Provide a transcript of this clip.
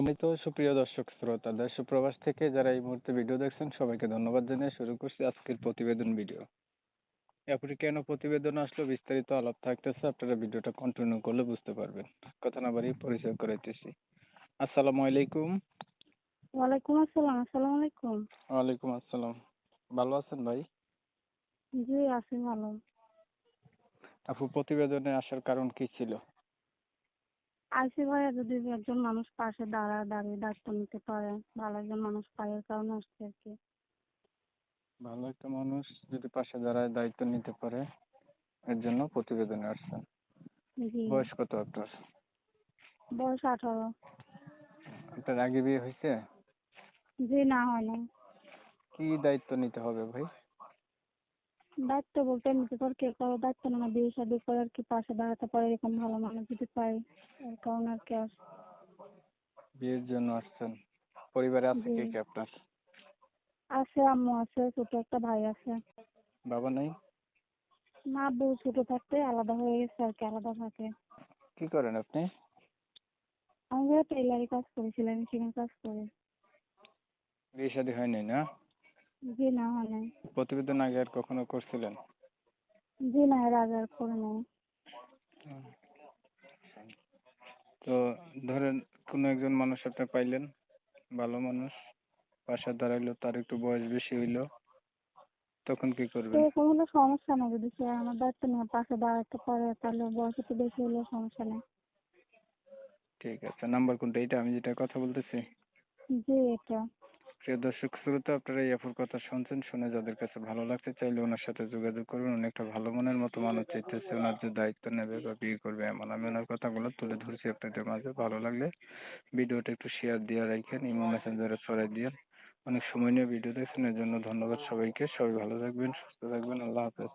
সম্মানিত সুপ্রিয় দর্শক শ্রোতা দেশ ও প্রবাস থেকে যারা এই মুহূর্তে ভিডিও দেখছেন সবাইকে ধন্যবাদ জানিয়ে শুরু করছি আজকের প্রতিবেদন ভিডিও। এরপরে কেন প্রতিবেদন আসলো বিস্তারিত আলাপ থাকতেছে, আপনারা ভিডিওটা কন্টিনিউ করলে বুঝতে পারবেন। কথা না বাড়িয়ে পরিচয় করাইতেছি। আসসালামু আলাইকুম। ওয়ালাইকুম আসসালাম। আসসালামু আলাইকুম। ওয়ালাইকুম আসসালাম। ভালো আছেন ভাই? জি, আছি ভালো। আপু, প্রতিবেদনে আসার কারণ কি ছিল? আইসি ভাইয়া যদি একজন মানুষ পাশে দাঁড়িয়ে দায়িত্ব নিতে পারে, ভালো একজন মানুষ পায়, এর কারণে আসছে আর কি। ভালো একটা মানুষ যদি পাশে দাঁড়ায় দায়িত্ব নিতে পারে, এর জন্য প্রতিবেদনে আসছেন। জি। বয়স কত আপনার? বয়স 18। আপনার আগে বিয়ে হয়েছে? জি, না হয় নাই। কি দায়িত্ব নিতে হবে ভাই? দায়িত্ব বলতে নিতে পারে, কে কারো দায়িত্ব না, বিয়ে শাদী করে আর কি পাশে দাঁড়াতে পারে এরকম ভালো মানুষ যদি পাই, এর কারণে আর কি বিয়ের জন্য আসছেন। পরিবারে আছে জি। কে কে আপনার? আছে আম্মু আছে, ছোট একটা ভাই আছে। বাবা নাই? মা আব্বু ছোট থাকতে আলাদা হয়ে গেছে আর কি, আলাদা থাকে। কি করেন আপনি? আমি টেইলারি কাজ করি, সেলাই মেশিনের কাজ করি। বিয়ে শাদী হয়নি না? জি, না হয় নাই। প্রতিবেদন আগে আর কখনো করছিলেন? জি না, এর আগে আর করে নাই। তো ধরেন কোনো একজন মানুষ আপনি পাইলেন, ভালো মানুষ, পাশে দাঁড়াইলো, তার একটু বয়স বেশি হইলো, তখন কি করবেন? সেরকম হলে সমস্যা নেই, যদি সে আমার দায়িত্ব নিয়ে পাশে দাঁড়াতে পারে তাহলে বয়স একটু বেশি হলেও সমস্যা নেই। ঠিক আছে, নাম্বার কোনটা, এটা আমি যেটা কথা বলতেছি? জি, এটা। প্রিয় দর্শক শ্রোতা, আপনারা এই আপুর কথা শুনছেন, শুনে যাদের কাছে ভালো লাগছে চাইলে ওনার সাথে যোগাযোগ করবেন। উনি একটা ভালো মনের মতো মানুষ চাইতেছে, ওনার যে দায়িত্ব নেবে বা বিয়ে করবে এমন। আমি ওনার কথাগুলো তুলে ধরছি আপনাদের মাঝে। ভালো লাগলে ভিডিওটা একটু শেয়ার দিয়ে রাখেন, ইমো মেসেঞ্জারে ছড়াই দিয়ে। অনেক সময় নিয়ে ভিডিও দেখছেন, এর জন্য ধন্যবাদ সবাইকে। সবাই ভালো থাকবেন, সুস্থ থাকবেন। আল্লাহ হাফেজ।